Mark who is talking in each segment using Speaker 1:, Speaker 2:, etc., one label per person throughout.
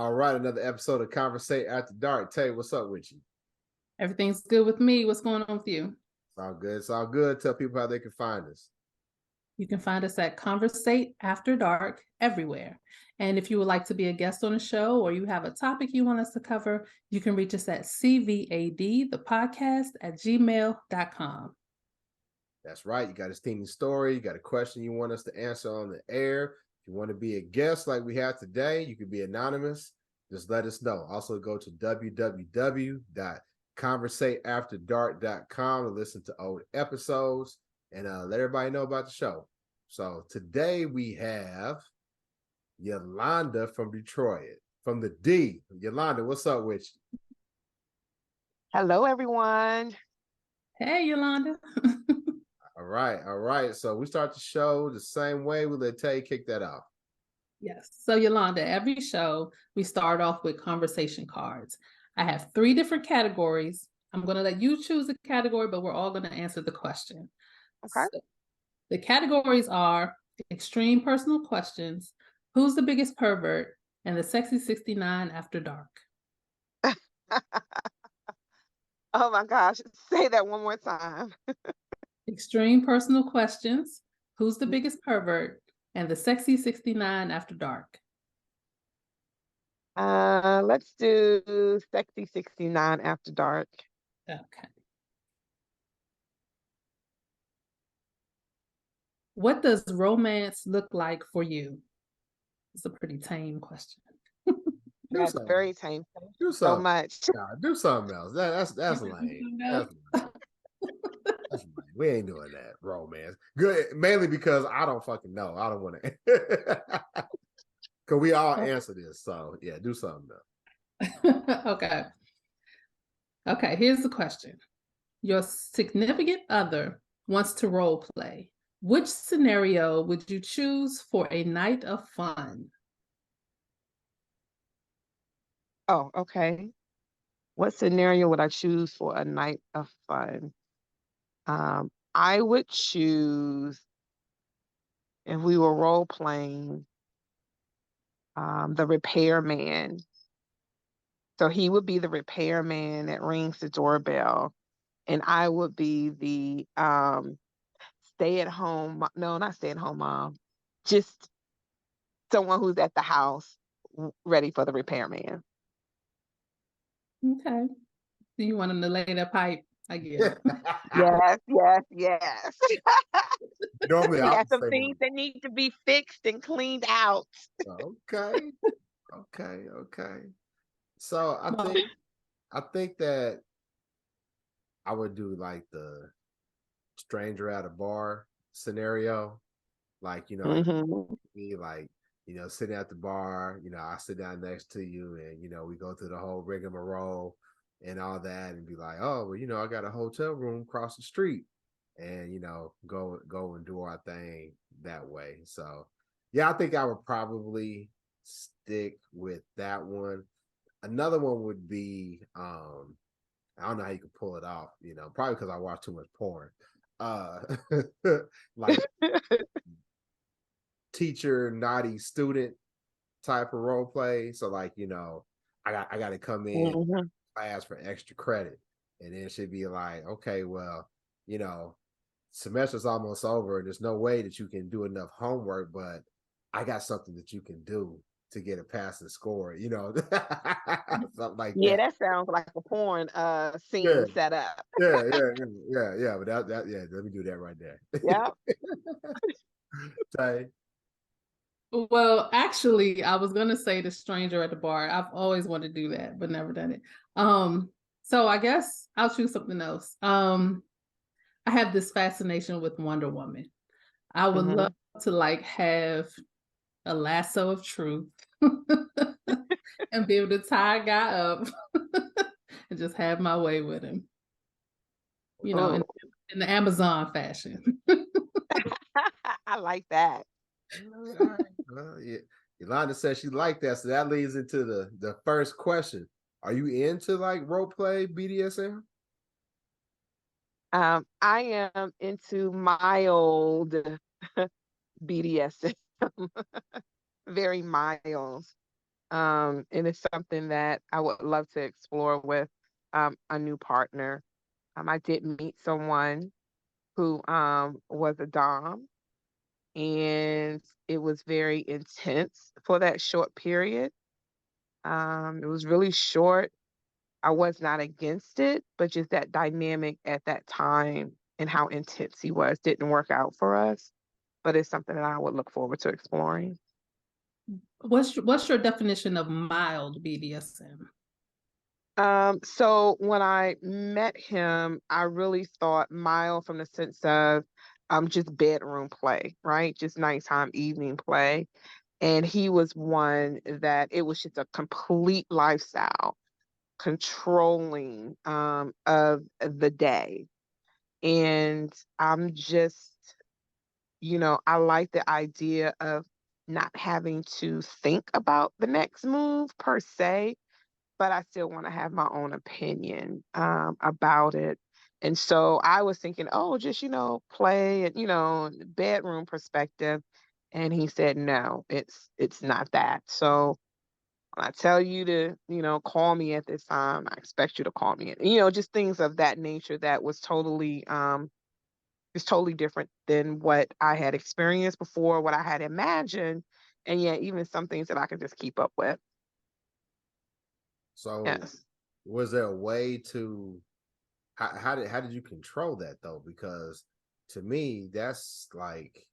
Speaker 1: All right, another episode of Conversate After Dark. Tay, what's up with you?
Speaker 2: Everything's good with me. What's going on with you?
Speaker 1: It's all good. It's all good. Tell people how they can find us.
Speaker 2: You can find us at Conversate After Dark everywhere. And if you would like to be a guest on the show or you have a topic you want us to cover, you can reach us at CVAD, the podcast at gmail.com.
Speaker 1: That's right. You got a steamy story. You got a question you want us to answer on the air. If you want to be a guest like we have today, you can be anonymous. Just let us know. Also, go to www.conversateafterdark.com to listen to old episodes and let everybody know about the show. So today we have Yolanda from Detroit, from the D. Yolanda, what's up with you?
Speaker 3: Hello, everyone.
Speaker 2: Hey, Yolanda.
Speaker 1: All right. So we start the show the same way. We let Tay kick that off.
Speaker 2: Yes. So, Yolanda, every show we start off with conversation cards. I have 3 different categories. I'm going to let you choose a category, but we're all going to answer the question.
Speaker 3: Okay.
Speaker 2: So, the categories are extreme personal questions, who's the biggest pervert, and the sexy 69 after dark.
Speaker 3: Oh my gosh. Say that one more time.
Speaker 2: Extreme personal questions, who's the biggest pervert, and the sexy 69 after dark.
Speaker 3: Let's do Sexy 69 After Dark.
Speaker 2: Okay. What does romance look like for you? It's a pretty tame question.
Speaker 3: That's very tame.
Speaker 1: Do
Speaker 3: So
Speaker 1: something.
Speaker 3: much.
Speaker 1: Nah, do something else. That's lame. That's lame. We ain't doing that. Romance. Good. Mainly because I don't fucking know. I don't want to. Because we all answer this. So yeah, do something
Speaker 2: Okay. Okay, here's the question. Your significant other wants to role play. Which scenario would you choose for a night of fun?
Speaker 3: Oh, okay. What scenario would I choose for a night of fun? I would choose, if we were role playing, the repairman. So he would be the repairman that rings the doorbell, and I would be the not stay at home mom, just someone who's at the house ready for the repairman.
Speaker 2: Okay. Do you want him to lay that pipe? I get it.
Speaker 3: Yes.
Speaker 1: Normally,
Speaker 3: He
Speaker 1: I
Speaker 3: has
Speaker 1: would
Speaker 3: some
Speaker 1: say
Speaker 3: things that need to be fixed and cleaned out.
Speaker 1: okay. So I think that I would do like the stranger at a bar scenario. Like,
Speaker 3: Mm-hmm.
Speaker 1: me like, sitting at the bar, I sit down next to you and, we go through the whole rigmarole and all that and be like, oh, well, I got a hotel room across the street and, go and do our thing that way. So, yeah, I think I would probably stick with that one. Another one would be, I don't know how you can pull it off, probably because I watch too much porn. Like teacher naughty student type of role play. So like, I got to come in
Speaker 3: Mm-hmm.
Speaker 1: class for extra credit, and then she'd be like, okay, well, semester's almost over, and there's no way that you can do enough homework, but I got something that you can do to get a passing score, something like
Speaker 3: Yeah,
Speaker 1: that.
Speaker 3: that sounds like a porn scene
Speaker 1: Yeah.
Speaker 3: set up.
Speaker 1: Yeah. But that let me do that right there.
Speaker 3: Yeah.
Speaker 1: Tay.
Speaker 2: Well, actually, I was gonna say the stranger at the bar. I've always wanted to do that, but never done it. So I guess I'll choose something else. I have this fascination with Wonder Woman. I would
Speaker 3: Mm-hmm.
Speaker 2: love to like have a lasso of truth and be able to tie a guy up and just have my way with him. In the Amazon fashion.
Speaker 3: I like that.
Speaker 1: All right. Well, yeah. Yolanda says she liked that, so that leads into the first question. Are you into like role play BDSM?
Speaker 3: I am into mild BDSM, very mild. And it's something that I would love to explore with a new partner. I did meet someone who was a dom, and it was very intense for that short period. It was really short. I was not against it, but just that dynamic at that time and how intense he was didn't work out for us. But it's something that I would look forward to exploring.
Speaker 2: What's your definition of mild BDSM?
Speaker 3: So when I met him, I really thought mild from the sense of just bedroom play, right? Just nighttime evening play. And he was one that it was just a complete lifestyle, controlling of the day. And I'm just, I like the idea of not having to think about the next move per se, but I still want to have my own opinion about it. And so I was thinking, oh, just, play it, bedroom perspective. And he said, no, it's not that. So when I tell you to, call me at this time, I expect you to call me. Just things of that nature that was totally different than what I had experienced before, what I had imagined, and yet even some things that I can just keep up with.
Speaker 1: So
Speaker 3: Yes.
Speaker 1: was there a way to how did you control that though? Because to me, that's like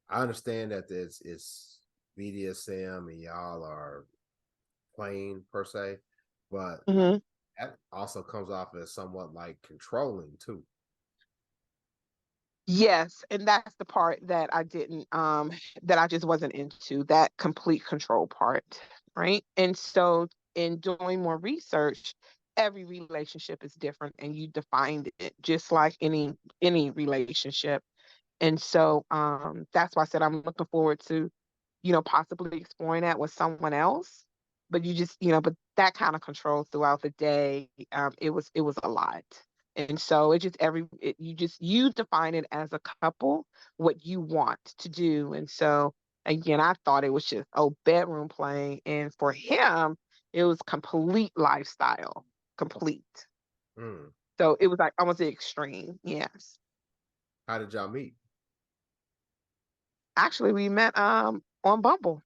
Speaker 1: I understand that it's BDSM and y'all are playing per se, but
Speaker 3: hmm
Speaker 1: that also comes off as somewhat like controlling too.
Speaker 3: Yes, and that's the part that I didn't that I just wasn't into, that complete control part, right? And so in doing more research, every relationship is different and you defined it just like any relationship. And so that's why I said I'm looking forward to, possibly exploring that with someone else. But you just, but that kind of control throughout the day, it was a lot. And so it just you define it as a couple what you want to do. And so again, I thought it was just bedroom playing, and for him, it was complete lifestyle, complete.
Speaker 1: Mm.
Speaker 3: So it was like almost the extreme. Yes.
Speaker 1: How did y'all meet?
Speaker 3: Actually, we met on Bumble.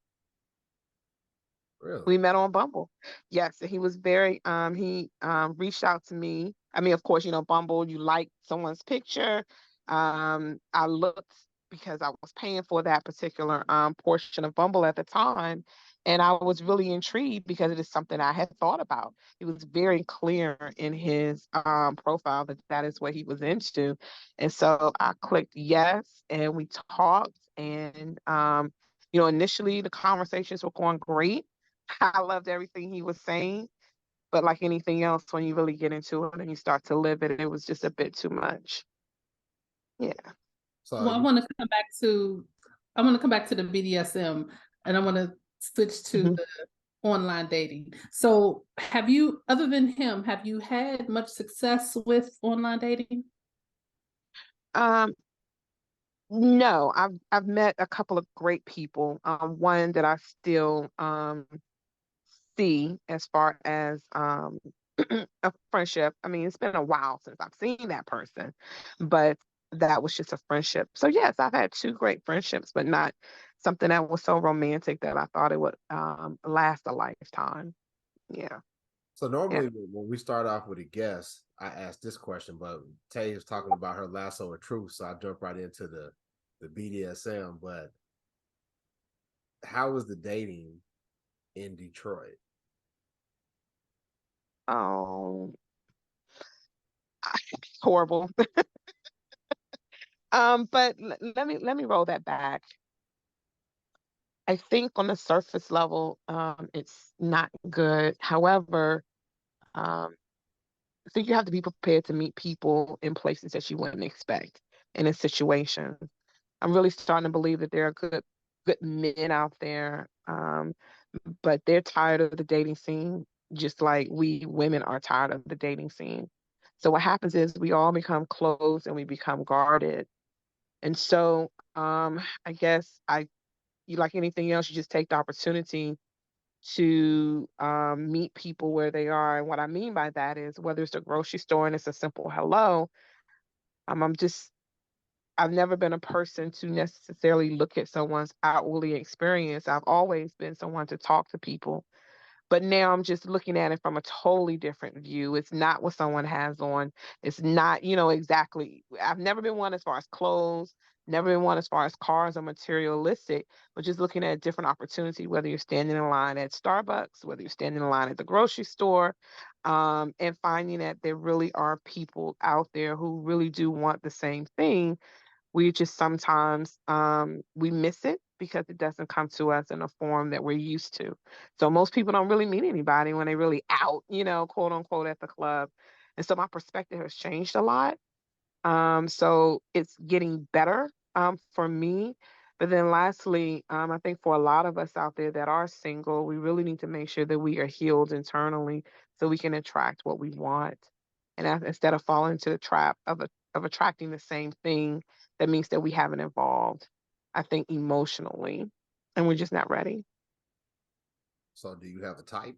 Speaker 1: Really?
Speaker 3: We met on Bumble. Yes, and he was very he reached out to me. I mean, of course, Bumble, you like someone's picture. I looked because I was paying for that particular portion of Bumble at the time, and I was really intrigued because it is something I had thought about. He was very clear in his profile that that is what he was into. And so I clicked yes, and we talked, and initially the conversations were going great. I loved everything he was saying, but like anything else, when you really get into it and you start to live it, it was just a bit too much. Yeah.
Speaker 1: So
Speaker 2: Well,
Speaker 1: you
Speaker 2: I want to come back to the BDSM, and I want to switch to
Speaker 3: Mhm.
Speaker 2: the online dating. So have you, other than him, have you had much success with online dating?
Speaker 3: Um, no, I've met a couple of great people. One that I still see as far as a friendship. I mean, it's been a while since I've seen that person, but that was just a friendship. So yes, I've had two great friendships, but not something that was so romantic that I thought it would last a lifetime. Yeah.
Speaker 1: so
Speaker 3: Yeah.
Speaker 1: normally when we start off with a guest, I ask this question, but Tay is talking about her lasso of truth, so I jump right into the BDSM. But how was the dating in Detroit?
Speaker 3: Oh, horrible. But let me roll that back. I think on the surface level, it's not good. However, um, I think you have to be prepared to meet people in places that you wouldn't expect and in situations. I'm really starting to believe that there are good men out there, but they're tired of the dating scene, just like we women are tired of the dating scene. So what happens is we all become closed and we become guarded. And so I guess you like anything else, you just take the opportunity to meet people where they are. And what I mean by that is whether it's a grocery store and it's a simple hello, I'm just I've never been a person to necessarily look at someone's outwardly experience. I've always been someone to talk to people, but now I'm just looking at it from a totally different view. It's not what someone has on. It's not, exactly. I've never been one as far as clothes, never been one as far as cars or materialistic, but just looking at a different opportunity, whether you're standing in line at Starbucks, whether you're standing in line at the grocery store, and finding that there really are people out there who really do want the same thing. We just sometimes we miss it because it doesn't come to us in a form that we're used to. So most people don't really meet anybody when they really out, quote unquote, at the club. And so my perspective has changed a lot. So it's getting better for me. But then lastly, I think for a lot of us out there that are single, we really need to make sure that we are healed internally so we can attract what we want. And instead of falling into the trap of attracting the same thing, that means that we haven't evolved, I think, emotionally, and we're just not ready.
Speaker 1: So do you have a type?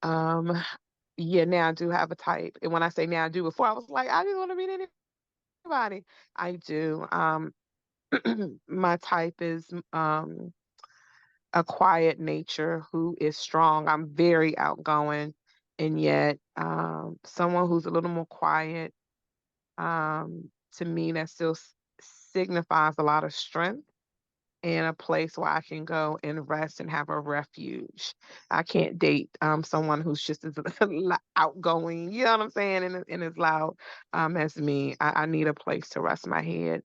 Speaker 3: Um, yeah, now I do have a type. And when I say now I do, before I was like, I didn't want to meet anybody. I do. My type is a quiet nature who is strong. I'm very outgoing, and yet someone who's a little more quiet, to me, that still signifies a lot of strength and a place where I can go and rest and have a refuge. I can't date someone who's just as outgoing, you know what I'm saying, and as loud as me. I need a place to rest my head.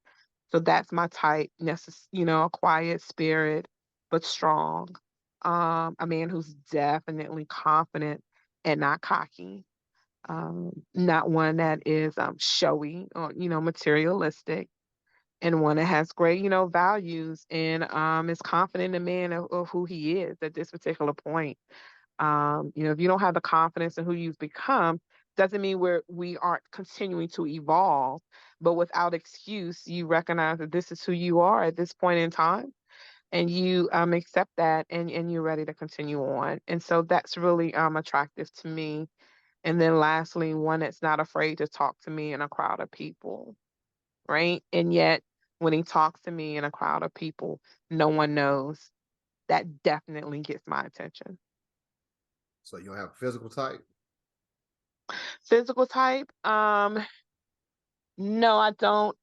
Speaker 3: So that's my type, a quiet spirit, but strong. A man who's definitely confident and not cocky. Not one that is showy or, materialistic, and one that has great, values and is confident in man of who he is at this particular point. If you don't have the confidence in who you've become, doesn't mean we aren't continuing to evolve, but without excuse, you recognize that this is who you are at this point in time, and you accept that, and you're ready to continue on. And so that's really attractive to me. And then lastly, one that's not afraid to talk to me in a crowd of people, right? And yet, when he talks to me in a crowd of people, no one knows. That definitely gets my attention.
Speaker 1: So you don't have a physical type?
Speaker 3: Physical type, no, I don't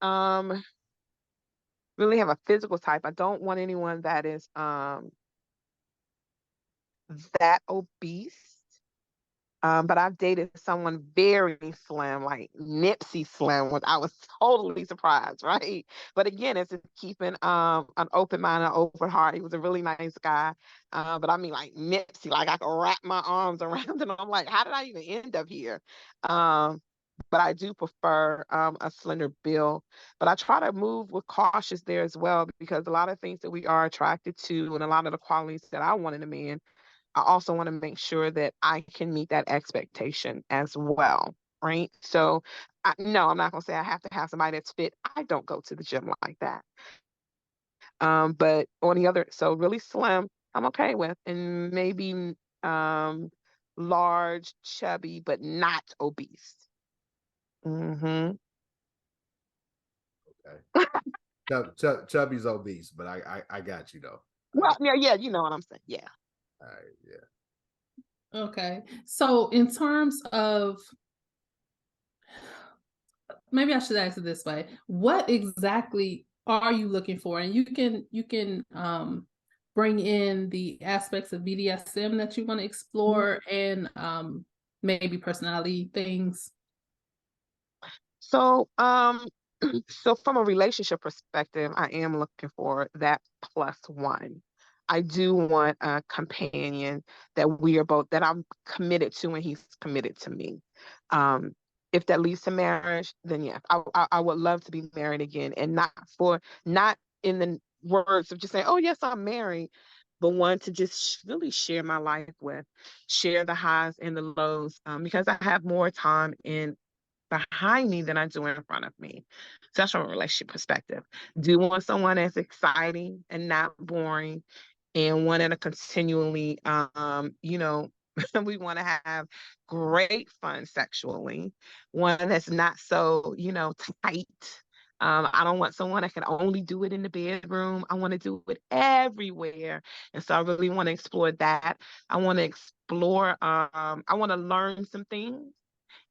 Speaker 3: really have a physical type. I don't want anyone that is that obese. But I've dated someone very slim, like Nipsey Slim, which I was totally surprised, right? But again, it's just keeping an open mind, an open heart. He was a really nice guy. But I mean like Nipsey, like I could wrap my arms around it. I'm like, how did I even end up here? Um, but I do prefer a slender build. But I try to move with cautious there as well, because a lot of things that we are attracted to and a lot of the qualities that I want in a man, I also want to make sure that I can meet that expectation as well, right? So, no, I'm not going to say I have to have somebody that's fit. I don't go to the gym like that. But on the other, so really slim, I'm okay with, and maybe large, chubby, but not obese. Hmm.
Speaker 1: Okay. Chubby's obese, but I got you though.
Speaker 3: Well, yeah, yeah, you know what I'm saying. Yeah.
Speaker 1: All right, yeah.
Speaker 2: Okay. So in terms of, maybe I should ask it this way. What exactly are you looking for? And you can bring in the aspects of BDSM that you want to explore, and maybe personality things.
Speaker 3: So, so from a relationship perspective, I am looking for that plus one. I do want a companion that I'm committed to and he's committed to me. Um, if that leads to marriage, then yeah, I would love to be married again, and not in the words of just saying, oh yes, I'm married, but one to just really share my life with, share the highs and the lows, because I have more time in behind me than I do in front of me. So that's from a relationship perspective. Do want someone that's exciting and not boring. and one that are continually, you know, we want to have great fun sexually. One that's not so, you know, tight. I don't want someone that can only do it in the bedroom. I want to do it everywhere. And so I really want to explore that. I want to explore, I want to learn some things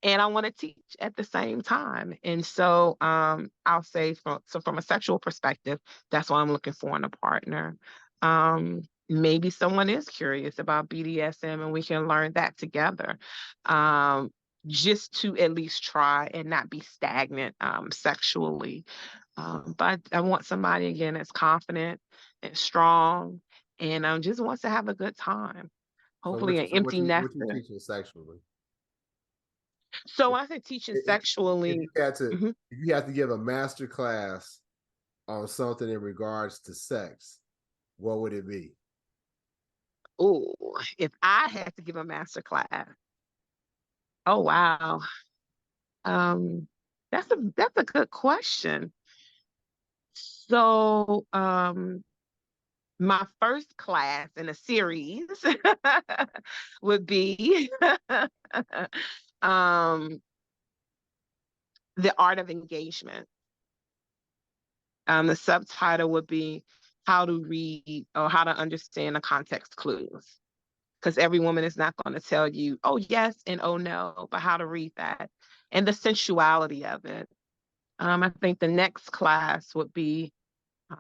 Speaker 3: and I want to teach at the same time. And so I'll say from a sexual perspective, that's what I'm looking for in a partner. Maybe someone is curious about BDSM and we can learn that together. Just to at least try and not be stagnant sexually. But I want somebody again that's confident and strong and just wants to have a good time.
Speaker 1: So
Speaker 3: Hopefully an empty
Speaker 1: what you
Speaker 3: nester.
Speaker 1: teaching sexually?
Speaker 3: So
Speaker 1: If,
Speaker 3: when I say teaching
Speaker 1: if
Speaker 3: sexually,
Speaker 1: if you had to give a master class on something in regards to sex, what would it be?
Speaker 3: oh, if I had to give a master class, oh wow. Um, that's a good question. So, my first class in a series would be um the art of engagement. The subtitle would be how to read or how to understand the context clues. Because every woman is not going to tell you, oh, yes, and oh, no, but how to read that and the sensuality of it. I think the next class would be uh,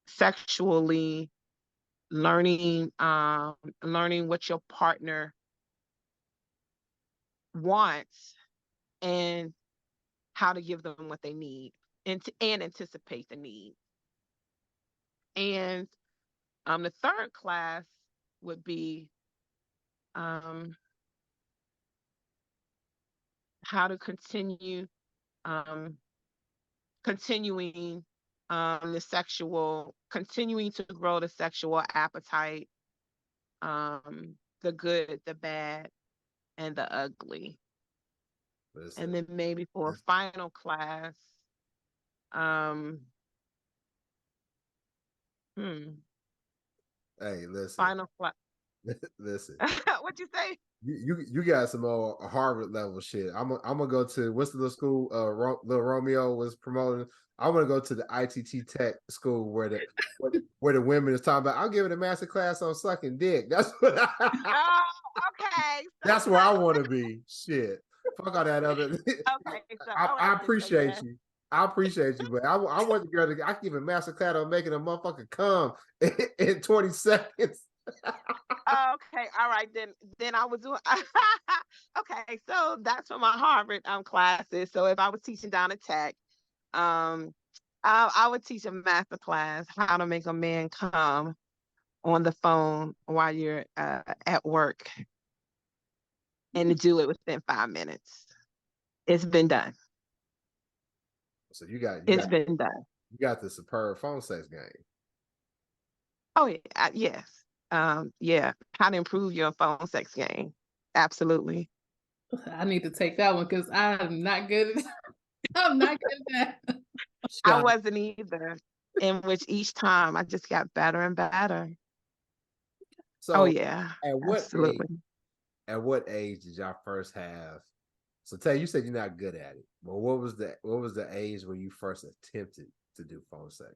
Speaker 3: sexually learning what your partner wants and how to give them what they need and anticipate the need. And the third class would be um, how to um, continuing continuing to grow the sexual appetite, the good, the bad, and the ugly. And
Speaker 1: Listen,
Speaker 3: then maybe for a final class, um, hmm,
Speaker 1: hey, listen,
Speaker 3: final class.
Speaker 1: listen.
Speaker 3: What'd you say?
Speaker 1: You got some more Harvard level shit. I'm gonna go to what's the little school little Romeo was promoting. I want to go to the ITT Tech school where the women is talking about. I'm giving a master class on sucking dick. That's what
Speaker 3: Oh, okay.
Speaker 1: that's where I want to be. Shit, fuck all that other.
Speaker 3: Okay, so
Speaker 1: I
Speaker 3: so
Speaker 1: appreciate
Speaker 3: yeah.
Speaker 1: you. I appreciate you, but I want the girl to. I give a master class on making a motherfucker come in 20 seconds.
Speaker 3: Okay, all right, then I was doing okay, so that's for my Harvard classes. So if I was teaching down at Tech, um I would teach a master class how to make a man come on the phone while you're at work and to do it within 5 minutes. It's been done.
Speaker 1: So
Speaker 3: It's been done.
Speaker 1: you got the superb phone sex game.
Speaker 3: Oh yeah, yes. Yeah, how to improve your phone sex game. Absolutely.
Speaker 2: I need to take that one because I'm not good at I'm not good at that.
Speaker 3: I
Speaker 1: Shot.
Speaker 3: wasn't either. In which each time I just got better and better. Oh
Speaker 1: So
Speaker 3: yeah,
Speaker 1: at what age?
Speaker 3: absolutely.
Speaker 1: At what age did y'all first have? So Tay, you said you're not good at it. But what was the age when you first attempted to do phone sex?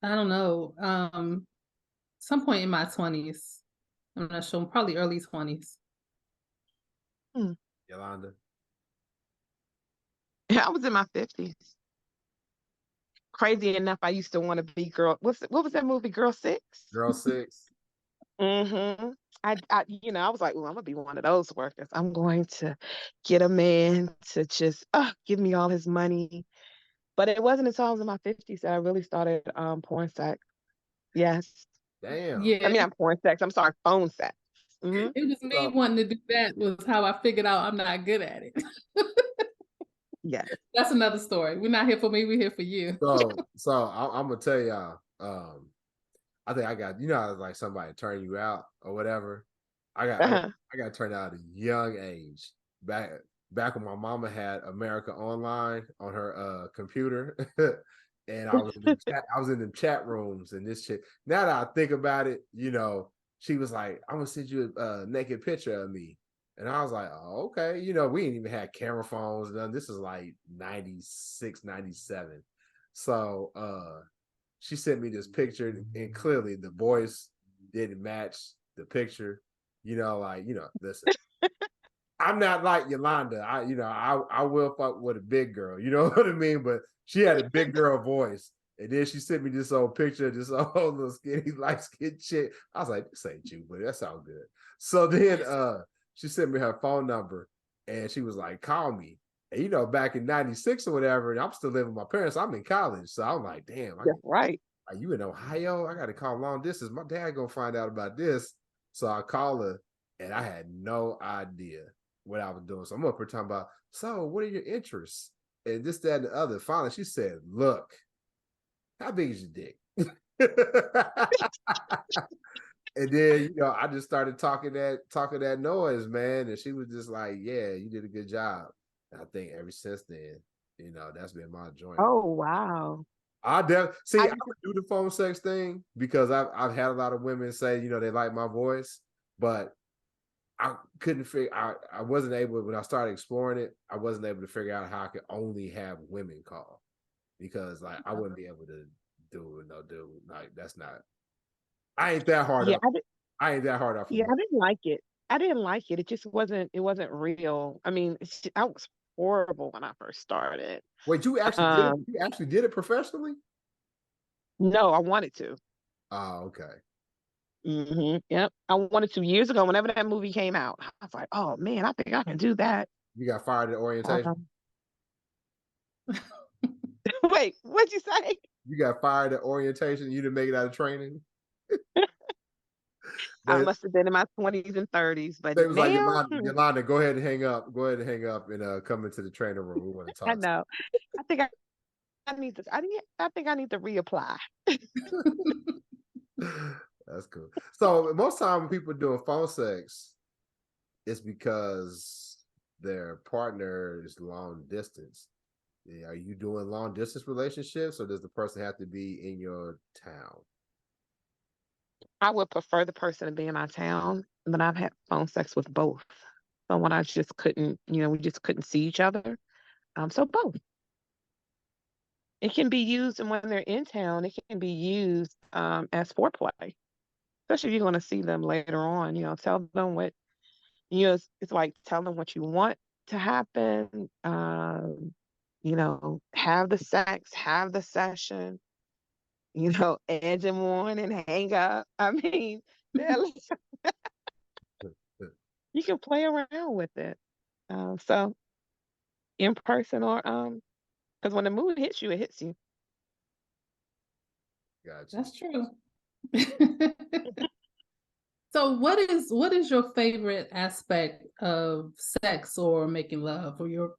Speaker 2: I don't know. Some point in my 20s. I'm not sure, probably early 20s.
Speaker 3: Hmm.
Speaker 1: Yolanda?
Speaker 3: I was in my 50s. Crazy enough, I used to want to be girl. What was that movie, Girl Six?
Speaker 1: Girl six?
Speaker 3: Mm-hmm. I was like, well, I'm gonna be one of those workers. I'm going to get a man to just give me all his money. But it wasn't until I was in my 50s that I really started porn sex. Yes.
Speaker 1: Damn.
Speaker 3: I
Speaker 2: Yeah,
Speaker 3: mean, not porn sex. I'm sorry, phone sex. Mm-hmm.
Speaker 2: it was me
Speaker 1: So
Speaker 2: wanting to do that was how I figured out I'm not good at it.
Speaker 3: Yes.
Speaker 2: That's another story. We're not here for me, we're here for you.
Speaker 1: I'm gonna tell y'all. I think I got like somebody turn you out or whatever.
Speaker 3: Uh-huh.
Speaker 1: I got turned out at a young age. Back when my mama had America Online on her computer, and I was in the chat rooms, and this chick. Now that I think about it, she was like, "I'm gonna send you a naked picture of me," and I was like, "Oh, okay." We ain't even had camera phones. None. This is like 96, 97. So she sent me this picture, and clearly the voice didn't match the picture. Listen, I'm not like Yolanda. I will fuck with a big girl. You know what I mean? But she had a big girl voice. And then she sent me this old picture, this old little skinny, light skinned chick. I was like, this ain't you, but that sounds good. So then she sent me her phone number and she was like, call me. And back in 96 or whatever, and I'm still living with my parents. I'm in college. So I'm like, damn,
Speaker 3: That's right.
Speaker 1: are you in Ohio? I gotta call long distance. My dad gonna find out about this. So I call her and I had no idea what I was doing. So I'm up here talking about, so what are your interests? And this, that, and the other. Finally, she said, look, how big is your dick? And then, I just started talking that noise, man. And she was just like, yeah, you did a good job. And I think ever since then, that's been my joint.
Speaker 3: Oh, wow.
Speaker 1: I would do the phone sex thing because I've had a lot of women say, they like my voice, but I couldn't figure I wasn't able, when I started exploring it, I wasn't able to figure out how I could only have women call, because like I wouldn't be able to do it. No, dude, like that's not. I ain't that hard.
Speaker 3: Yeah,
Speaker 1: I ain't that hard off.
Speaker 3: yeah, I didn't like it. I didn't like it. It just wasn't. It wasn't real. I mean, I was horrible when I first started.
Speaker 1: Wait, you actually did it? You actually did it professionally?
Speaker 3: No, I wanted to.
Speaker 1: Oh, okay.
Speaker 3: Yep, I wanted to years ago. Whenever that movie came out, I was like, "Oh man, I think I can do that."
Speaker 1: You got fired at orientation?
Speaker 3: Wait, what'd you say?
Speaker 1: You got fired at orientation? You didn't make it out of training?
Speaker 3: I must have been in my 20s and 30s, but
Speaker 1: they was like,
Speaker 3: now,
Speaker 1: Yolanda, go ahead and hang up. Go ahead and hang up and come into the training room. We want to talk.
Speaker 3: I know. I think I need to. I think I need to reapply.
Speaker 1: That's cool. So most time when people doing phone sex, it's because their partner is long distance. Are you doing long distance relationships, or does the person have to be in your town?
Speaker 3: I would prefer the person to be in my town, but I've had phone sex with both. So when I just couldn't, we just couldn't see each other. So both. It can be used, and when they're in town, it can be used as foreplay. Especially if you're going to see them later on. Tell them what, it's like tell them what you want to happen. Have the sex, have the session. Edge them on and hang up. I mean, you can play around with it. So in person or because when the mood hits you, it hits you.
Speaker 1: Gotcha.
Speaker 2: That's true. So what is your favorite aspect of sex or making love, or your,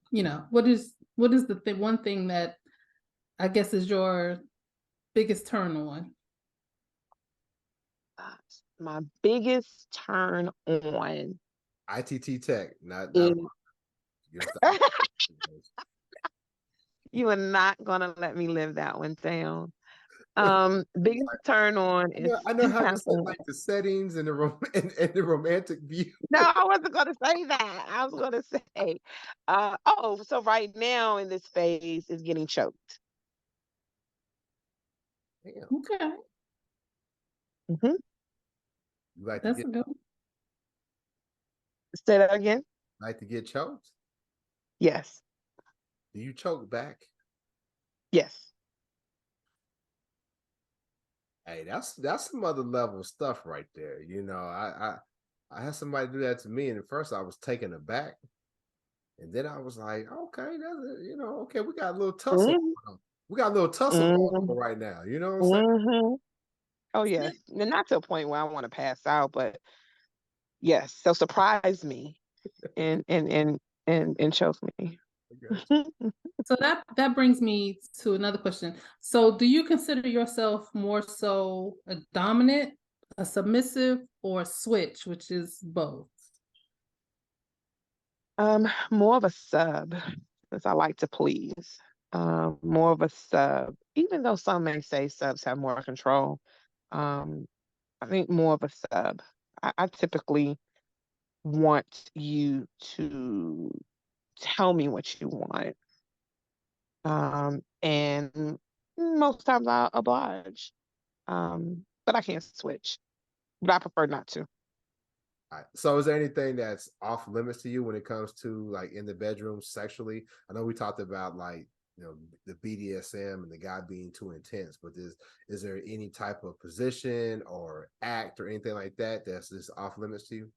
Speaker 2: what is the one thing that I guess is your biggest turn on?
Speaker 3: My biggest turn on
Speaker 1: ITT Tech, not
Speaker 3: is you are not gonna let me live that one down. Biggest turn on is
Speaker 1: I know how to set like the settings and the romantic view.
Speaker 3: No, I wasn't gonna say that. I was gonna say, so right now in this phase is getting choked.
Speaker 1: Damn.
Speaker 2: Okay.
Speaker 3: You
Speaker 1: like
Speaker 2: That's a good one.
Speaker 3: Say that again.
Speaker 1: Like to get choked?
Speaker 3: Yes.
Speaker 1: Do you choke back?
Speaker 3: Yes.
Speaker 1: Hey, that's some other level stuff right there. I had somebody do that to me, and at first I was taken aback, and then I was like, okay, that's okay, we got a little tussle. We got a little tussle going on right now. You know what I'm saying?
Speaker 3: Oh yes, and not to a point where I want to pass out, but yes. So surprise me, and choke me.
Speaker 2: So that brings me to another question. So do you consider yourself more so a dominant, a submissive, or a switch, which is both?
Speaker 3: More of a sub, because I like to please. More of a sub. even though some may say subs have more control, um, I think more of a sub. I typically want you to tell me what you want. And most times I'll oblige. But I can't switch. But I prefer not to.
Speaker 1: All right. So is there anything that's off limits to you when it comes to like in the bedroom sexually? I know we talked about like, you know, the BDSM and the guy being too intense, but is there any type of position or act or anything like that that's just off limits to you?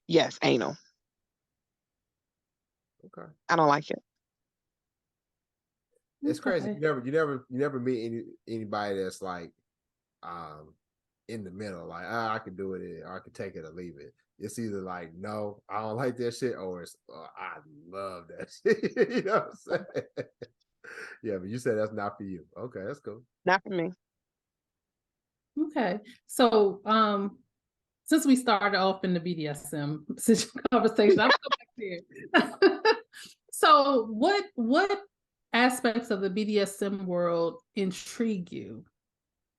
Speaker 3: Yes, anal.
Speaker 1: Okay.
Speaker 3: I don't like it.
Speaker 1: It's crazy.
Speaker 2: Okay.
Speaker 1: You never meet anybody that's like um in the middle, like I can do it or I can take it or leave it. It's either like no, I don't like that shit, or it's I love that shit. You know what I'm saying? Yeah, but you said that's not for you. Okay, that's cool.
Speaker 3: Not for me.
Speaker 2: Okay. So, since we started off in the BDSM conversation, I'm going back there. So, what aspects of the BDSM world intrigue you?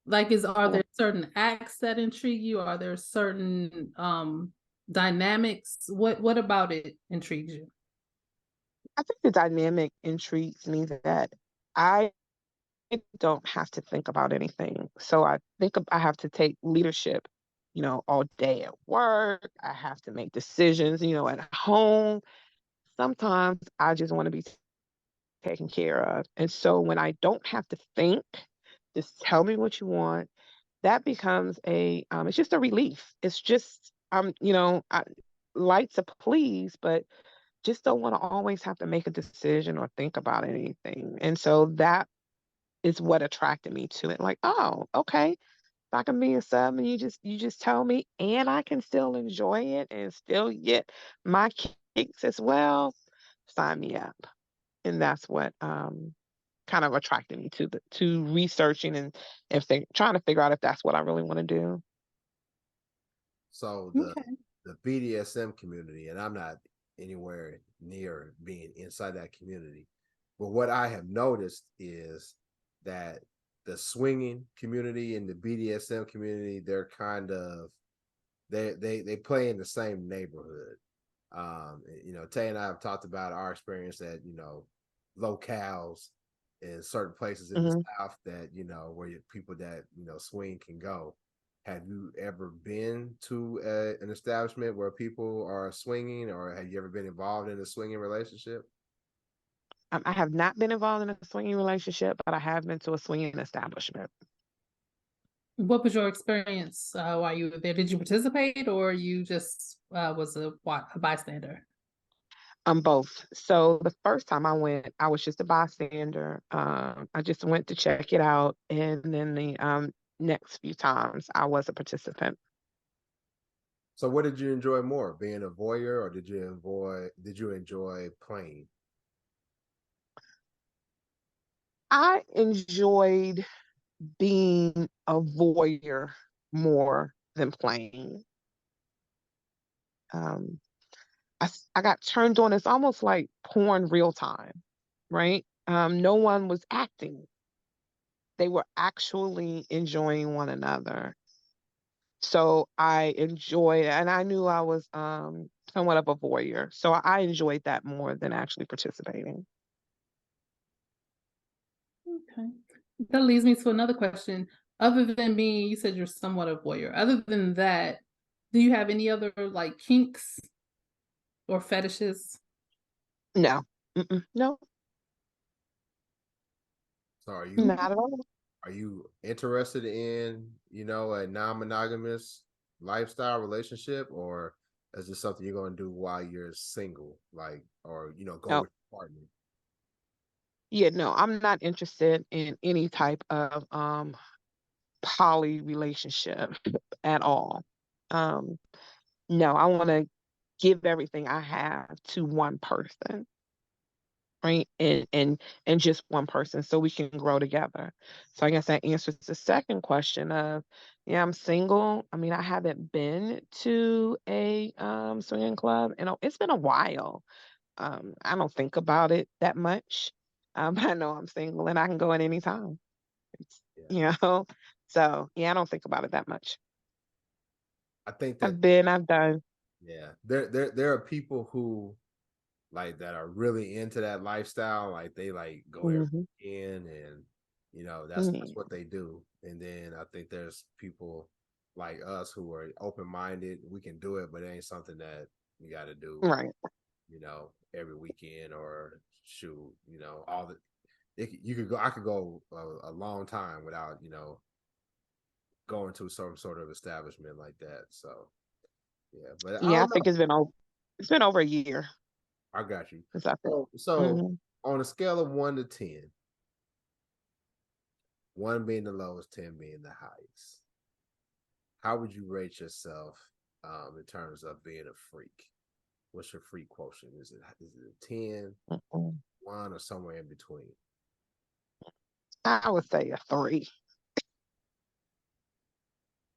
Speaker 2: Like, are there certain acts that intrigue you? Are there certain dynamics? What about it intrigues you?
Speaker 3: I think the dynamic intrigues me that I don't have to think about anything. So I have to take leadership, all day at work. I have to make decisions, at home. Sometimes I just want to be taken care of. And so when I don't have to think, just tell me what you want, that becomes it's just a relief. It's just, I like to please, but just don't want to always have to make a decision or think about anything. And so that is what attracted me to it. Like, oh, okay, if I can be a sub and you just tell me, and I can still enjoy it and still get my kicks as well, sign me up. And that's what kind of attracted me to researching and if they trying to figure out if that's what I really want to do.
Speaker 1: So
Speaker 2: Okay.
Speaker 1: the BDSM community, and I'm not anywhere near being inside that community, but what I have noticed is that the swinging community and the BDSM community, they're kind of they play in the same neighborhood. Tay and I have talked about our experience at locales in certain places in the
Speaker 3: Hmm.
Speaker 1: South that where people that swing can go. Have you ever been to an establishment where people are swinging, or have you ever been involved in a swinging relationship?
Speaker 3: I have not been involved in a swinging relationship, but I have been to a swinging establishment.
Speaker 2: What was your experience while you were there? Did you participate, or you just was a bystander?
Speaker 3: Both. So the first time I went, I was just a bystander. I just went to check it out, and then the next few times I was a participant.
Speaker 1: So, what did you enjoy more, being a voyeur, or did you enjoy playing?
Speaker 3: I enjoyed being a voyeur more than playing. Um, I got turned on. It's almost like porn real time, right? No one was acting. They were actually enjoying one another. So I enjoyed, and I knew I was somewhat of a voyeur. So I enjoyed that more than actually participating.
Speaker 2: Okay. That leads me to another question. Other than being, you said you're somewhat a voyeur. Other than that, do you have any other like kinks or fetishes?
Speaker 3: No, no,
Speaker 1: So,
Speaker 3: not at all.
Speaker 1: are you interested in a non-monogamous lifestyle relationship, or is this something you're going to do while you're single, like, or go
Speaker 3: No,
Speaker 1: with your partner?
Speaker 3: yeah, no, I'm not interested in any type of poly relationship at all. Um, no, I want to give everything I have to one person, right? And just one person so we can grow together. So I guess that answers the second question of, yeah, I'm single. I mean, I haven't been to a swinging club and it's been a while. I don't think about it that much. I know I'm single and I can go at any time.
Speaker 1: Yeah.
Speaker 3: So yeah, I don't think about it that much.
Speaker 1: I think that
Speaker 3: I've done.
Speaker 1: yeah, there are people who like that are really into that lifestyle. Like they like go every
Speaker 3: Hmm.
Speaker 1: weekend, and that's
Speaker 3: Hmm.
Speaker 1: what they do. And then I think there's people like us who are open minded. We can do it, but it ain't something that you got to do,
Speaker 3: Right.
Speaker 1: every weekend or shoot, all the. You could go. I could go a long time without going to some sort of establishment like that. So yeah, but I
Speaker 3: Yeah, I
Speaker 1: don't
Speaker 3: think
Speaker 1: know.
Speaker 3: it's been over a year
Speaker 1: I got you.
Speaker 3: since I think.
Speaker 1: So
Speaker 3: Hmm.
Speaker 1: on a scale of 1 to 10, 1 being the lowest, 10 being the highest, how would you rate yourself in terms of being a freak? What's your freak quotient? Is it a 10,
Speaker 3: Hmm.
Speaker 1: 1, or somewhere in between?
Speaker 3: I would say a 3.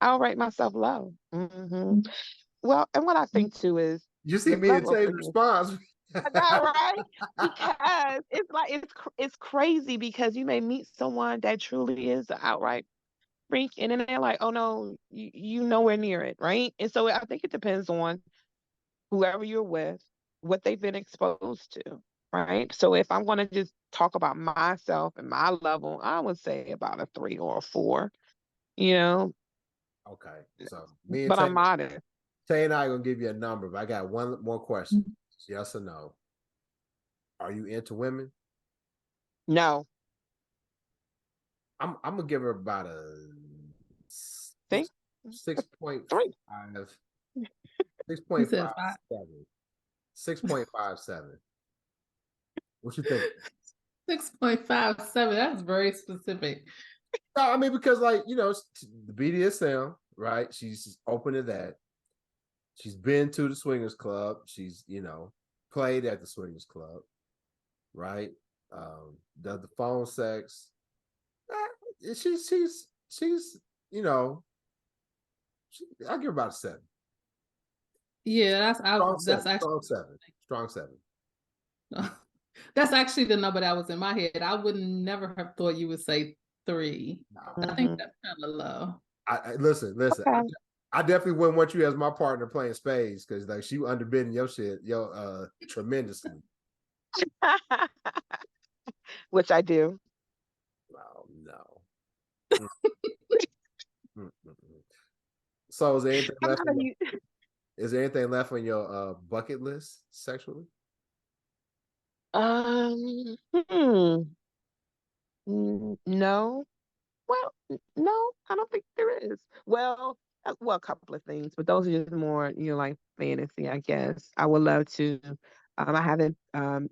Speaker 3: I'll rate myself low. Well, and what I think too is
Speaker 1: You see
Speaker 3: the
Speaker 1: me and
Speaker 3: level of
Speaker 1: Tay's
Speaker 3: freaking.
Speaker 1: response.
Speaker 3: I know, right? Because it's like it's crazy because you may meet someone that truly is an outright freak, and then they're like, "Oh no, you nowhere near it," right? And so I think it depends on whoever you're with, what they've been exposed to, right? So if I'm going to just talk about myself and my level, I would say about a 3 or a 4, you know,
Speaker 1: Okay, so me and
Speaker 3: but I'm modest.
Speaker 1: Tay and I are gonna give you a number, but I got one more question. Yes or no? Are you into women?
Speaker 3: No,
Speaker 1: I'm gonna give her about a
Speaker 3: see,
Speaker 1: six 6.5
Speaker 3: 3.
Speaker 2: You said 5.
Speaker 1: 6.57. 6.57. What you think?
Speaker 2: 6.57. That's very specific.
Speaker 1: No, I mean because like the BDSM, right? She's open to that. She's been to the swingers club. She's played at the swingers club, right? Does the phone sex. She's you know I'll give her about a 7.
Speaker 2: Yeah,
Speaker 1: Strong
Speaker 2: that's
Speaker 1: 7.
Speaker 2: actually
Speaker 1: Strong 7. Strong 7.
Speaker 2: that's actually the number that was in my head. I would never have thought you would say 3. I think that's kind of low.
Speaker 1: Listen.
Speaker 3: Okay.
Speaker 1: I definitely wouldn't want you as my partner playing spades because like she underbidding your shit, tremendously.
Speaker 3: Which I do.
Speaker 1: Oh no. Mm-mm. So
Speaker 3: I'm not a,
Speaker 1: is there anything left on your bucket list sexually?
Speaker 3: um, hmm, no. Well, no, I don't think there is. Well, a couple of things, but those are just more, like fantasy, I guess. I would love to. I haven't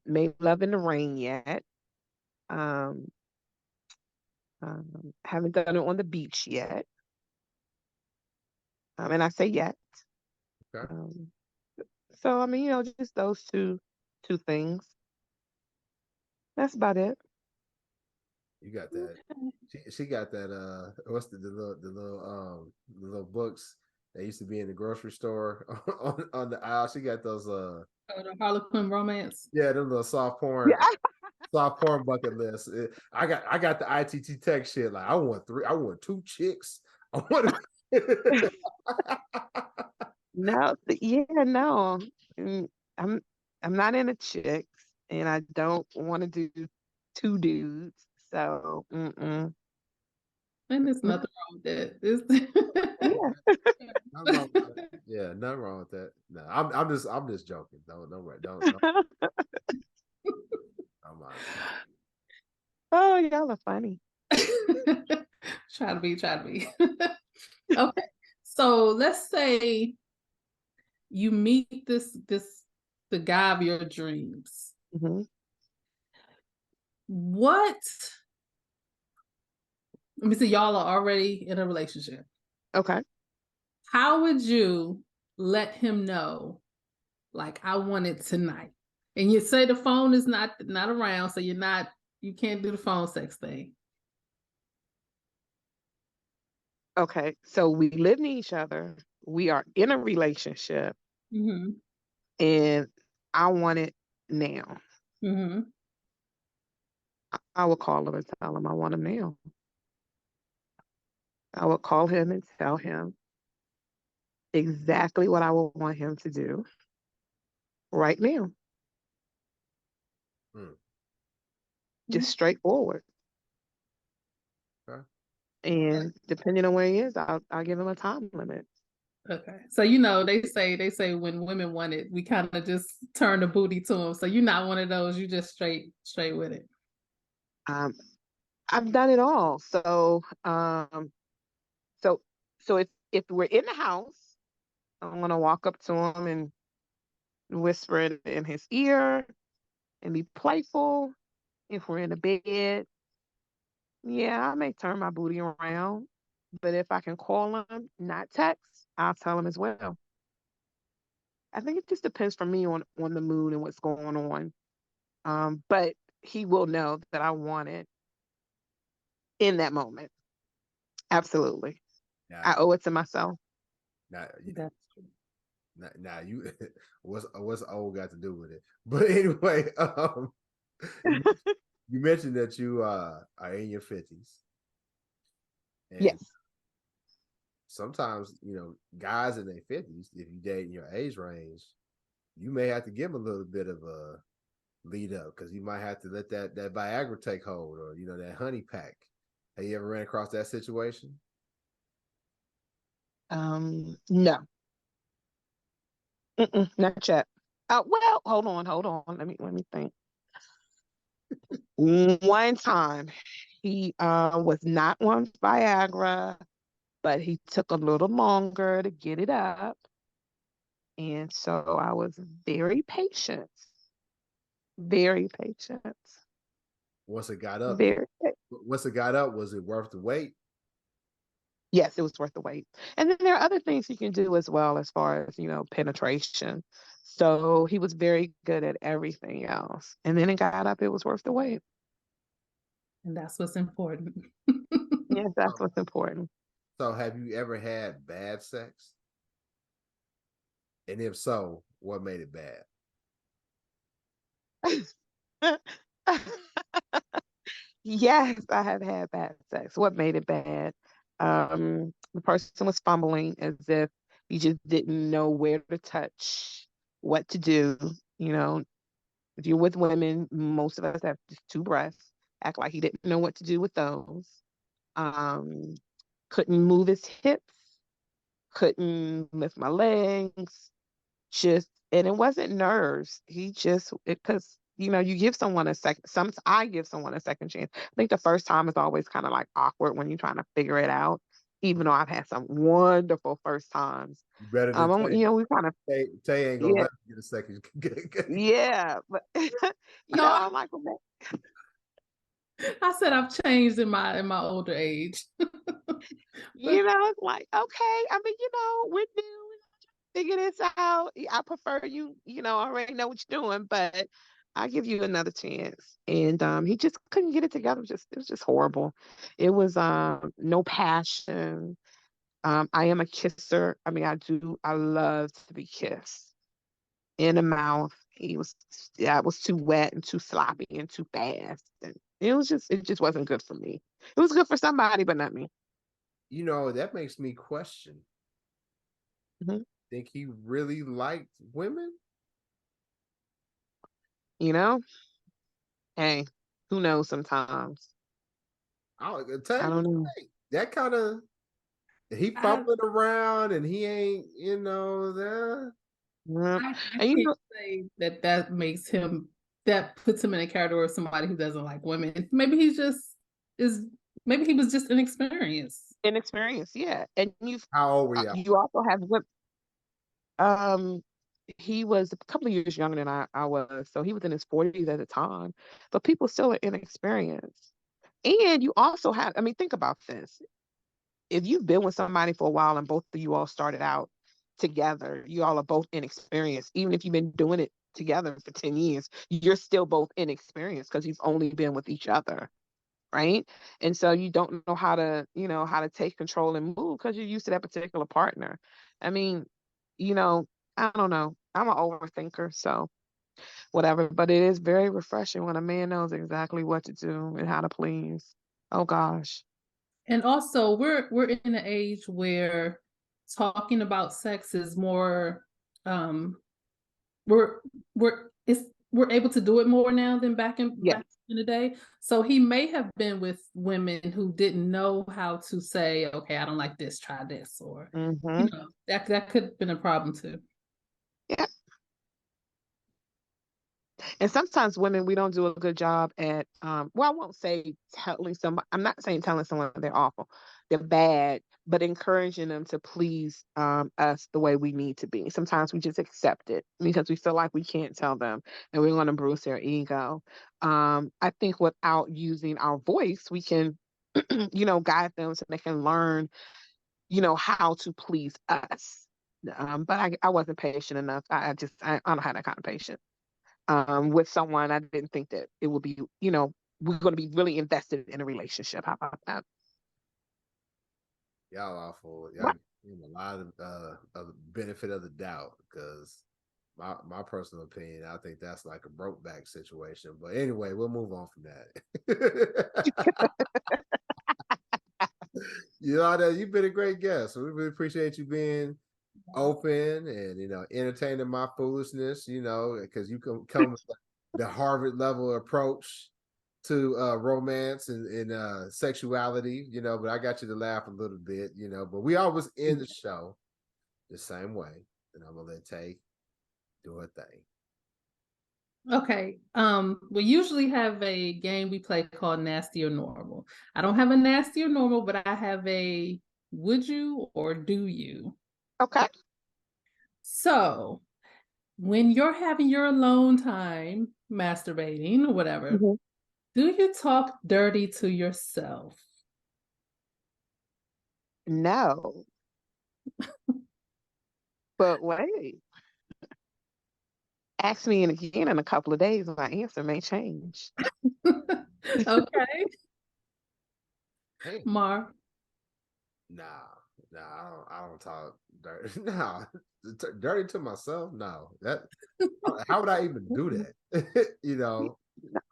Speaker 3: made love in the rain yet. Um, haven't done it on the beach yet. And I say yet.
Speaker 1: Okay.
Speaker 3: Um, so I mean, just those two things. That's about it.
Speaker 1: You got that. She got that what's the little books that used to be in the grocery store on the aisle. She got those
Speaker 2: Oh, the Harlequin romance.
Speaker 1: yeah, them little
Speaker 3: Yeah.
Speaker 1: soft porn bucket list. I got the ITT tech shit. Like I want 2 chicks. I want
Speaker 3: No, yeah, no. I'm I'm not into chicks, and I don't want to do 2 dudes. So,
Speaker 2: And there's
Speaker 3: no,
Speaker 2: nothing wrong with that.
Speaker 3: yeah.
Speaker 1: nothing wrong with that. Yeah, nothing wrong with that. No, I'm just joking. Don't worry. Don't I'm not.
Speaker 3: Oh, y'all are funny.
Speaker 2: Try to be. Okay. So let's say you meet the guy of your dreams.
Speaker 3: Hmm.
Speaker 2: What let me see, y'all are already in a relationship.
Speaker 3: Okay.
Speaker 2: How would you let him know, like, I want it tonight? And you say the phone is not around, so you can't do the phone sex thing.
Speaker 3: Okay. So we live near each other. We are in a relationship,
Speaker 2: Mm-hmm.
Speaker 3: and I want it now.
Speaker 2: Mm-hmm.
Speaker 3: I would call him and tell him I want him now. I would call him and tell him exactly what I would want him to do right now.
Speaker 1: Hmm.
Speaker 3: Just straightforward.
Speaker 1: Okay.
Speaker 3: And depending on where he is, I'll give him a time limit.
Speaker 2: Okay. So you know, they say when women want it, we kind of just turn the booty to them. So you're not one of those, you just straight with it.
Speaker 3: Um, I've done it all. So so if we're in the house, I'm gonna walk up to him and whisper it in his ear and be playful. If we're in the bed, yeah, I may turn my booty around. But if I can call him, not text, I'll tell him as well. I think it just depends for me on the mood and what's going on. But he will know that I want it in that moment. Absolutely.
Speaker 1: Now,
Speaker 3: I owe it to myself.
Speaker 1: now,
Speaker 2: That's true.
Speaker 1: now you, what's old got to do with it? But anyway, you, you mentioned that you are in your 50s, and
Speaker 3: Yes.
Speaker 1: sometimes guys in their 50s, if you date in your age range, you may have to give them a little bit of a lead up because you might have to let that Viagra take hold, or that honey pack. Have you ever ran across that situation?
Speaker 3: No. Not yet. Well, hold on. Let me think. One time he was not on Viagra, but he took a little longer to get it up. And so I was very patient. Very patient.
Speaker 1: Once it got up,
Speaker 3: Very
Speaker 1: once it got up, was it worth the wait?
Speaker 3: Yes, it was worth the wait. And then there are other things you can do as well as far as, penetration. So he was very good at everything else. And then it got up, it was worth the wait.
Speaker 2: And that's what's important.
Speaker 3: Yes, that's
Speaker 1: So,
Speaker 3: what's important.
Speaker 1: so have you ever had bad sex? And if so, what made it bad?
Speaker 3: Yes, I have had bad sex. What made it bad? The person was fumbling as if he just didn't know where to touch, what to do. You know, if you're with women, most of us have just two breasts. Act like he didn't know what to do with those. Um, couldn't move his hips, couldn't lift my legs, just and it wasn't nerves. He just because you give someone a second. I give someone a second chance. I think the first time is always kind of like awkward when you're trying to figure it out. Even though I've had some wonderful first times.
Speaker 1: You better than Tay.
Speaker 3: We kind of
Speaker 1: Tay ain't gonna
Speaker 3: yeah
Speaker 1: let you get a second.
Speaker 3: yeah, but
Speaker 2: No,
Speaker 3: I'm like, well,
Speaker 2: I said I've changed in my older age. But
Speaker 3: it's like okay. I mean, we're new. Figure this out. I prefer already know what you're doing, but I give you another chance. And he just couldn't get it together. It was just horrible. It was no passion. I am a kisser. I mean, I love to be kissed in the mouth. It was too wet and too sloppy and too fast. And it just wasn't good for me. It was good for somebody, but not me.
Speaker 1: That makes me question.
Speaker 3: Mhm.
Speaker 1: Think he really liked women?
Speaker 3: You know, hey, who knows sometimes.
Speaker 1: I'll tell
Speaker 3: I
Speaker 1: you,
Speaker 3: don't know.
Speaker 1: that kind of he
Speaker 2: I
Speaker 1: fumbling around and he ain't, that.
Speaker 3: Yeah.
Speaker 2: I
Speaker 3: And
Speaker 2: can't say that makes him that puts him in a category of somebody who doesn't like women. Maybe he's just is maybe he was just inexperienced.
Speaker 3: inexperience, yeah. And
Speaker 1: How old were y'all?
Speaker 3: you also have what um he was a couple of years younger than I was, so he was in his 40s at the time. But people still are inexperienced. And you also have, I mean, think about this. If you've been with somebody for a while and both of you all started out together, you all are both inexperienced. Even if you've been doing it together for 10 years, you're still both inexperienced because you've only been with each other. Right. And so you don't know how to take control and move because you're used to that particular partner. I mean, you know, I don't know. I'm an overthinker. So whatever. But it is very refreshing when a man knows exactly what to do and how to please. Oh gosh.
Speaker 2: And also, we're in an age where talking about sex is more um we're we're able to do it more now than
Speaker 3: Yes.
Speaker 2: back in the day. So he may have been with women who didn't know how to say, okay, I don't like this, try this, or
Speaker 3: Mm-hmm.
Speaker 2: that could have been a problem too.
Speaker 3: Yeah. And sometimes women, we don't do a good job at, well, I won't say telling someone, I'm not saying telling someone they're awful, they're bad, but encouraging them to please us the way we need to be. Sometimes we just accept it because we feel like we can't tell them and we're going to bruise their ego. I think without using our voice, we can, guide them so they can learn, how to please us. But I wasn't patient enough. I don't have that kind of patience with someone. I didn't think that it would be, we're going to be really invested in a relationship. How about that?
Speaker 1: Y'all awful. Y'all give a lot of benefit of the doubt because my personal opinion, I think that's like a broke back situation. But anyway, we'll move on from that. Yolanda, you've been a great guest. So we really appreciate you being open and entertaining my foolishness, because you come with the Harvard level approach to romance and sexuality, but I got you to laugh a little bit, but we always end the show the same way. And I'm gonna let Tay do her thing.
Speaker 2: Okay. We usually have a game we play called Nasty or Normal. I don't have a nasty or normal, but I have a would you or do you?
Speaker 3: Okay.
Speaker 2: So when you're having your alone time masturbating or whatever,
Speaker 3: Mhm.
Speaker 2: do you talk dirty to yourself?
Speaker 3: No, but wait, ask me again in a couple of days. My answer may change.
Speaker 2: Okay,
Speaker 1: Hey,
Speaker 2: Mar.
Speaker 1: nah, I don't talk dirty. Nah, dirty to myself. No, how would I even do that?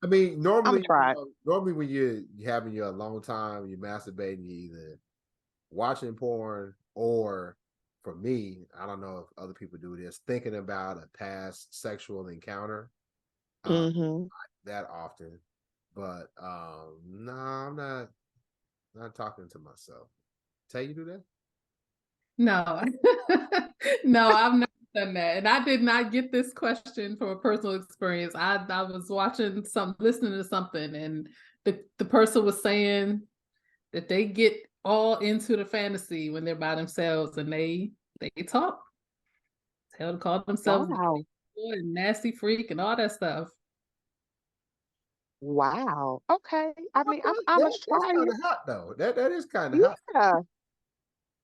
Speaker 1: I mean,
Speaker 3: I'm gonna try.
Speaker 1: normally when you're having your alone time, you're masturbating, you either watching porn or, for me, I don't know if other people do this, thinking about a past sexual encounter.
Speaker 3: Hmm.
Speaker 1: That often, but no, I'm not talking to myself. Tell you do that?
Speaker 2: No, no, I've never done that. And I did not get this question from a personal experience. I was watching listening to something, and the person was saying that they get all into the fantasy when they're by themselves and they talk. Call themselves
Speaker 3: Wow.
Speaker 2: and nasty freak and all that stuff.
Speaker 3: Wow. Okay. I mean, I'm gonna
Speaker 1: That's
Speaker 3: try
Speaker 1: kind
Speaker 3: it.
Speaker 1: of hot though. That is kind of hot.
Speaker 3: Yeah.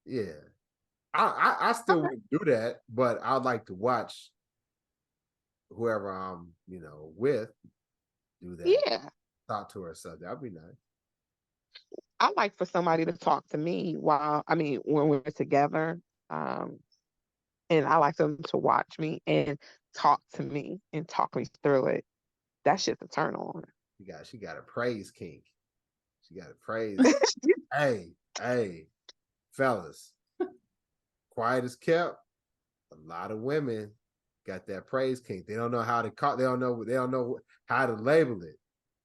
Speaker 1: Yeah. I still
Speaker 3: Okay.
Speaker 1: wouldn't do that, but I'd like to watch whoever I'm, with do that.
Speaker 3: Yeah.
Speaker 1: Talk to herself. That'd be nice.
Speaker 3: I like for somebody to talk to me when we're together. Um, and I like them to watch me and talk to me and talk me through it. That's just a turn on.
Speaker 1: She got a praise kink. She got a praise. Hey, fellas, quiet as kept. A lot of women got that praise kink. They don't know how to call. They don't know how to label it.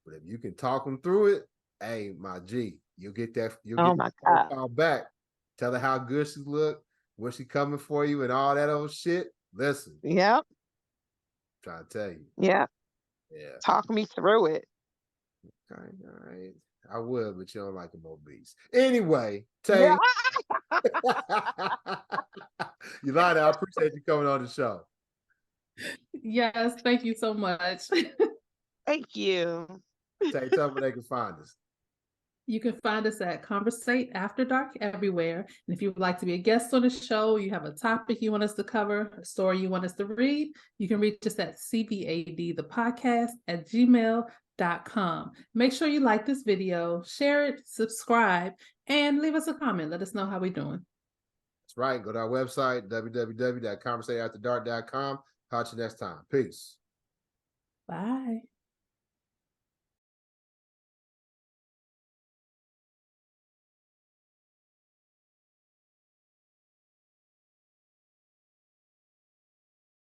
Speaker 1: But if you can talk them through it, hey, my G, you'll get that. You'll
Speaker 3: Oh
Speaker 1: get
Speaker 3: my
Speaker 1: that
Speaker 3: God.
Speaker 1: call back. Tell her how good she look, when she coming for you, and all that old shit. Listen,
Speaker 3: Yep.
Speaker 1: I'm trying to tell you.
Speaker 3: Yeah.
Speaker 1: Yeah.
Speaker 3: Talk me through it.
Speaker 1: All right. I would, but you don't like them obese. Anyway,
Speaker 3: Yeah.
Speaker 1: Tay, Yolanda, I appreciate you coming on the show.
Speaker 2: Yes, thank you so much.
Speaker 3: Thank you.
Speaker 1: Tay, tell them where they can find us.
Speaker 2: You can find us at Conversate After Dark everywhere. And if you would like to be a guest on the show, you have a topic you want us to cover, a story you want us to read, you can reach us at CVAD, the podcast at gmail.com. Make sure you like this video, share it, subscribe, and leave us a comment. Let us know how we're doing.
Speaker 1: That's right. Go to our website, www.conversateafterdark.com. Talk to you next time. Peace.
Speaker 2: Bye.